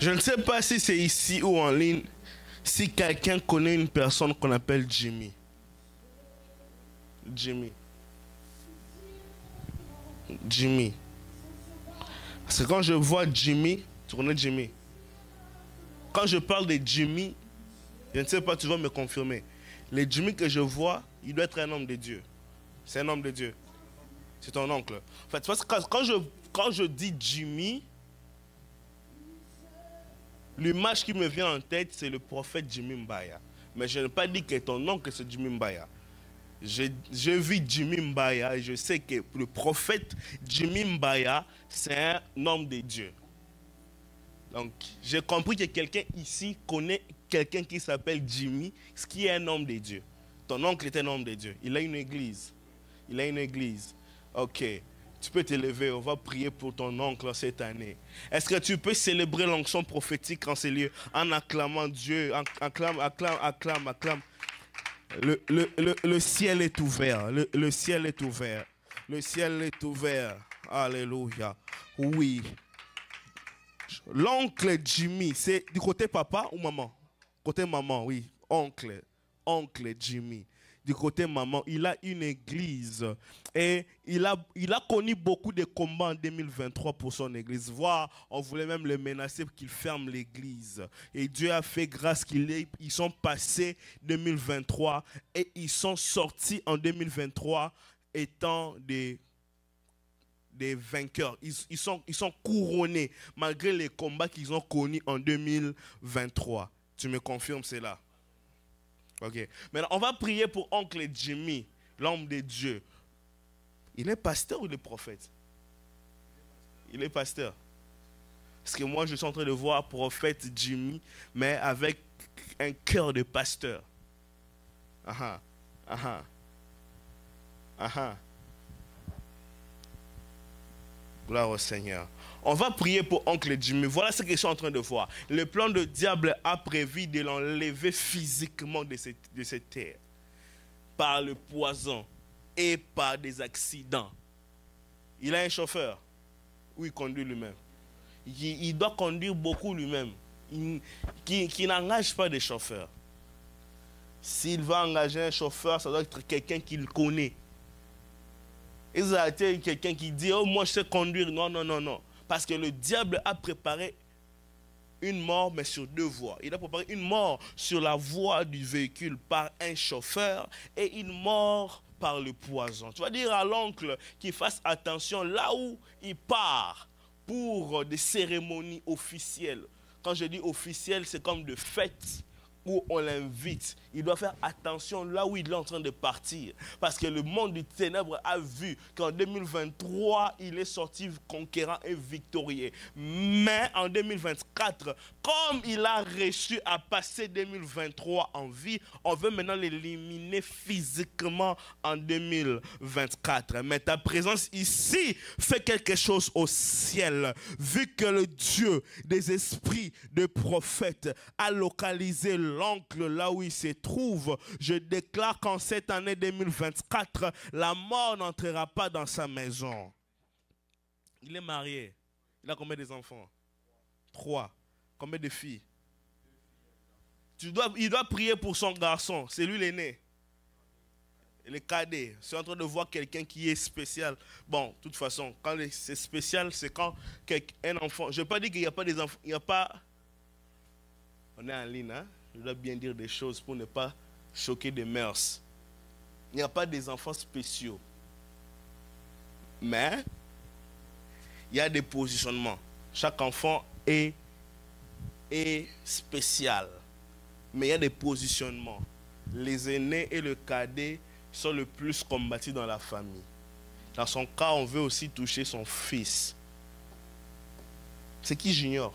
Je ne sais pas si c'est ici ou en ligne, si quelqu'un connaît une personne qu'on appelle Jimmy. Jimmy. Jimmy. Parce que quand je vois Jimmy, tu connais Jimmy? Quand je parle de Jimmy, je ne sais pas, tu vas me confirmer. Le Jimmy que je vois, il doit être un homme de Dieu. C'est un homme de Dieu. C'est ton oncle. En fait, parce que quand je dis Jimmy, l'image qui me vient en tête, c'est le prophète Jimmy Mbaya. Mais je n'ai pas dit que ton oncle, c'est Jimmy Mbaya. J'ai vu Jimmy Mbaya et je sais que le prophète Jimmy Mbaya, c'est un homme de Dieu. Donc, j'ai compris que quelqu'un ici connaît quelqu'un qui s'appelle Jimmy, ce qui est un homme de Dieu. Ton oncle est un homme de Dieu. Il a une église. Il a une église. Ok. Tu peux te lever. On va prier pour ton oncle cette année. Est-ce que tu peux célébrer l'onction prophétique en ces lieux en acclamant Dieu? Acclame. Le ciel est ouvert. Le ciel est ouvert. Le ciel est ouvert. Alléluia. Oui. L'oncle Jimmy, c'est du côté papa ou maman? Côté maman, oui. Oncle Jimmy. Du côté maman, il a une église. Et il a connu beaucoup de combats en 2023 pour son église. Voire, on voulait même le menacer pour qu'il ferme l'église. Et Dieu a fait grâce ils sont passés 2023 et ils sont sortis en 2023 étant des vainqueurs. Ils sont couronnés malgré les combats qu'ils ont connus en 2023. Tu me confirmes cela? Ok. Maintenant, on va prier pour oncle Jimmy, l'homme de Dieu. Il est pasteur ou il est prophète? Il est pasteur. Parce que moi, je suis en train de voir prophète Jimmy, mais avec un cœur de pasteur. Ah ah. Ah ah. Gloire au Seigneur. On va prier pour oncle Jimmy. Voilà ce que je suis en train de voir. Le plan du diable a prévu de l'enlever physiquement de cette terre. Par le poison et par des accidents. Il a un chauffeur. Où il conduit lui-même. Il doit conduire beaucoup lui-même. Qui n'engage pas de chauffeur. S'il va engager un chauffeur, ça doit être quelqu'un qu'il connaît. Et ça a été quelqu'un qui dit, oh moi je sais conduire. Non, non, non, non. Parce que le diable a préparé une mort, mais sur deux voies. Il a préparé une mort sur la voie du véhicule par un chauffeur et une mort par le poison. Tu vas dire à l'oncle qu'il fasse attention là où il part pour des cérémonies officielles. Quand je dis officielles, c'est comme de fêtes où on l'invite. Il doit faire attention là où il est en train de partir. Parce que le monde du ténèbre a vu qu'en 2023, il est sorti conquérant et victorieux. Mais en 2024, comme il a réussi à passer 2023 en vie, on veut maintenant l'éliminer physiquement en 2024. Mais ta présence ici fait quelque chose au ciel. Vu que le Dieu des esprits de prophètes a localisé l'oncle là où il se trouve, je déclare qu'en cette année 2024, la mort n'entrera pas dans sa maison. Il est marié. Il a combien d'enfants? 3. Combien de filles? Il doit prier pour son garçon. C'est lui l'aîné. Le cadet. C'est en train de voir quelqu'un qui est spécial. Bon, de toute façon, quand c'est spécial, c'est quand un enfant... Je ne veux pas dire qu'il n'y a pas des enfants... Il n'y a pas... On est en ligne, hein? Je dois bien dire des choses pour ne pas choquer des mœurs. Il n'y a pas des enfants spéciaux. Mais, il y a des positionnements. Chaque enfant est spécial. Mais il y a des positionnements. Les aînés et le cadet sont le plus combattus dans la famille. Dans son cas, on veut aussi toucher son fils. C'est qui j'ignore?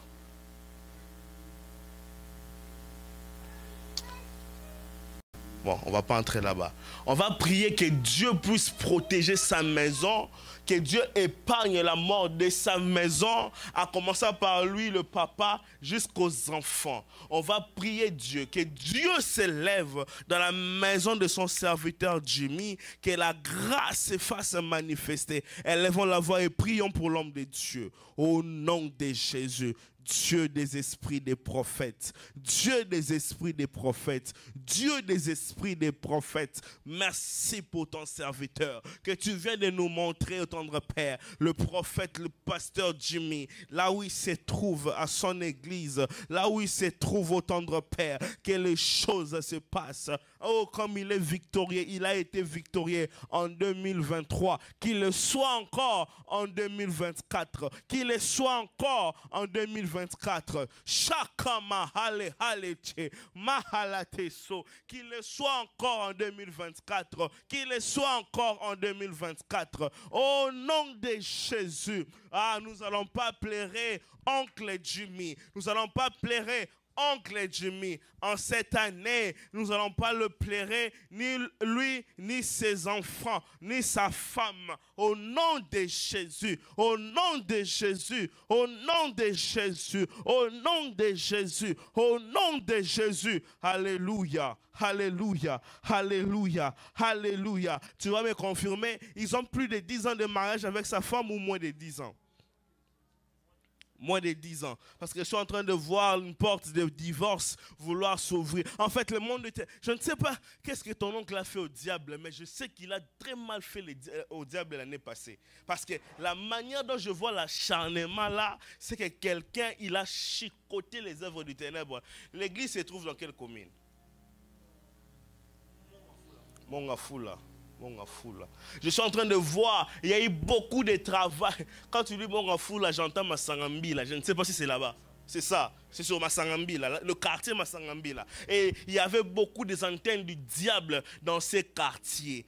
Bon, on ne va pas entrer là-bas. On va prier que Dieu puisse protéger sa maison, que Dieu épargne la mort de sa maison, à commencer par lui, le papa, jusqu'aux enfants. On va prier Dieu, que Dieu s'élève dans la maison de son serviteur Jimmy, que la grâce se fasse manifester. Élevons la voix et prions pour l'homme de Dieu. Au nom de Jésus. Dieu des esprits des prophètes, Dieu des esprits des prophètes, Dieu des esprits des prophètes, merci pour ton serviteur que tu viens de nous montrer, ô tendre Père, le prophète, le pasteur Jimmy, là où il se trouve à son église, là où il se trouve, ô tendre Père, que les choses se passent. Oh, comme il est victorieux, il a été victorieux en 2023, qu'il le soit encore en 2024, qu'il le soit encore en 2024. Chaka mahale haleche, mahalate so, qu'il le soit encore en 2024, qu'il le soit encore en 2024. Au nom de Jésus, nous n'allons pas pleurer oncle Jimmy, nous n'allons pas pleurer oncle Jimmy. En cette année, nous n'allons pas le pleurer, ni lui, ni ses enfants, ni sa femme. Au nom de Jésus, au nom de Jésus, au nom de Jésus, au nom de Jésus, au nom de Jésus. Alléluia, alléluia, alléluia, alléluia. Tu vas me confirmer, ils ont plus de 10 ans de mariage avec sa femme ou moins de 10 ans? Moins de 10 ans. Parce que je suis en train de voir une porte de divorce vouloir s'ouvrir. En fait, le monde était... Je ne sais pas qu'est-ce que ton oncle a fait au diable, mais je sais qu'il a très mal fait au diable l'année passée. Parce que la manière dont je vois l'acharnement là, c'est que quelqu'un, il a chicoté les œuvres du ténèbre. L'église se trouve dans quelle commune? Mongafula. Je suis en train de voir, il y a eu beaucoup de travail. Quand tu dis Mongafula, j'entends Masangambi, là. Je ne sais pas si c'est là-bas. C'est ça, c'est sur Masangambi, là, le quartier Masangambi. Là. Et il y avait beaucoup des antennes du diable dans ces quartiers.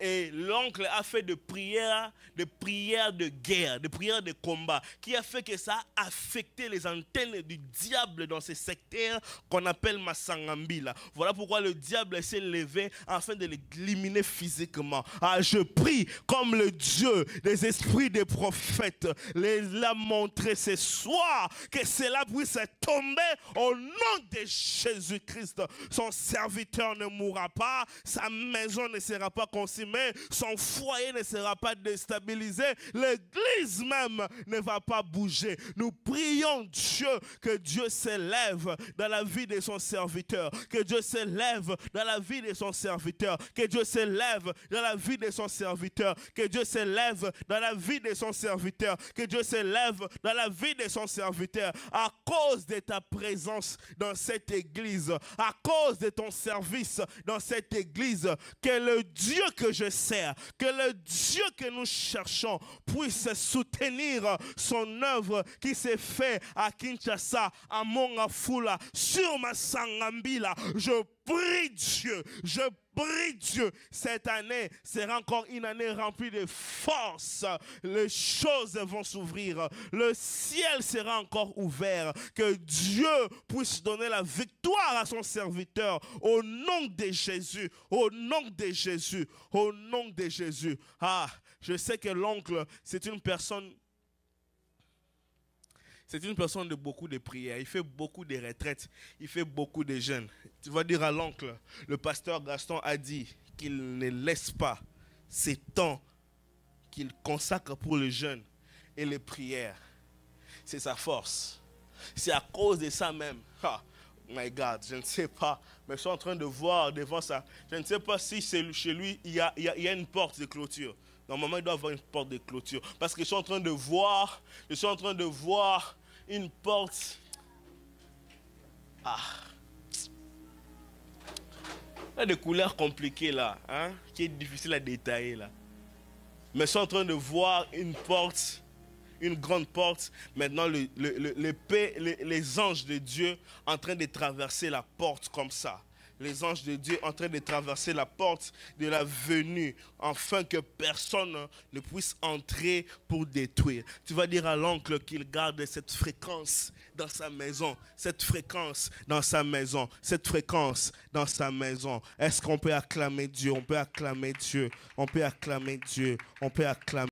Et l'oncle a fait de prières de guerre, de prières de combat, qui a fait que ça a affecté les antennes du diable dans ces secteurs qu'on appelle Masangambi. Là. Voilà pourquoi le diable s'est levé afin de l'éliminer physiquement. Je prie comme le Dieu des esprits des prophètes l'a montré ce soir, que cela puisse tomber au nom de Jésus-Christ. Son serviteur ne mourra pas, sa maison ne sera pas consumée, son foyer ne sera pas déstabilisé, l'église même ne va pas bouger. Nous prions Dieu que Dieu s'élève dans la vie de son serviteur, que Dieu s'élève dans la vie de son serviteur, que Dieu s'élève dans la vie de son serviteur, que Dieu s'élève dans la vie de son serviteur, que Dieu s'élève dans la vie de son serviteur. À cause de ta présence dans cette église, à cause de ton service dans cette église, que le Dieu que je sers, que le Dieu que nous cherchons puisse soutenir son œuvre qui s'est faite à Kinshasa, à Mongafula, sur Masangambila. Je prie Dieu, cette année sera encore une année remplie de force. Les choses vont s'ouvrir. Le ciel sera encore ouvert. Que Dieu puisse donner la victoire à son serviteur. Au nom de Jésus. Au nom de Jésus. Au nom de Jésus. Je sais que l'oncle, c'est une personne de beaucoup de prières. Il fait beaucoup de retraites. Il fait beaucoup de jeûnes. Tu vas dire à l'oncle, le pasteur Gaston a dit qu'il ne laisse pas ces temps qu'il consacre pour le jeûne et les prières. C'est sa force. C'est à cause de ça même. My God, je ne sais pas. Mais je suis en train de voir devant ça. Je ne sais pas si chez lui, il y a une porte de clôture. Normalement, il doit y avoir une porte de clôture. Parce que je suis en train de voir une porte. Il y a des couleurs compliquées là, qui est difficile à détailler là. Mais je suis en train de voir une porte, une grande porte. Maintenant, les anges de Dieu en train de traverser la porte comme ça. Les anges de Dieu en train de traverser la porte de la venue, afin que personne ne puisse entrer pour détruire. Tu vas dire à l'oncle qu'il garde cette fréquence dans sa maison, cette fréquence dans sa maison, cette fréquence dans sa maison. Est-ce qu'on peut acclamer Dieu? On peut acclamer Dieu, on peut acclamer Dieu, on peut acclamer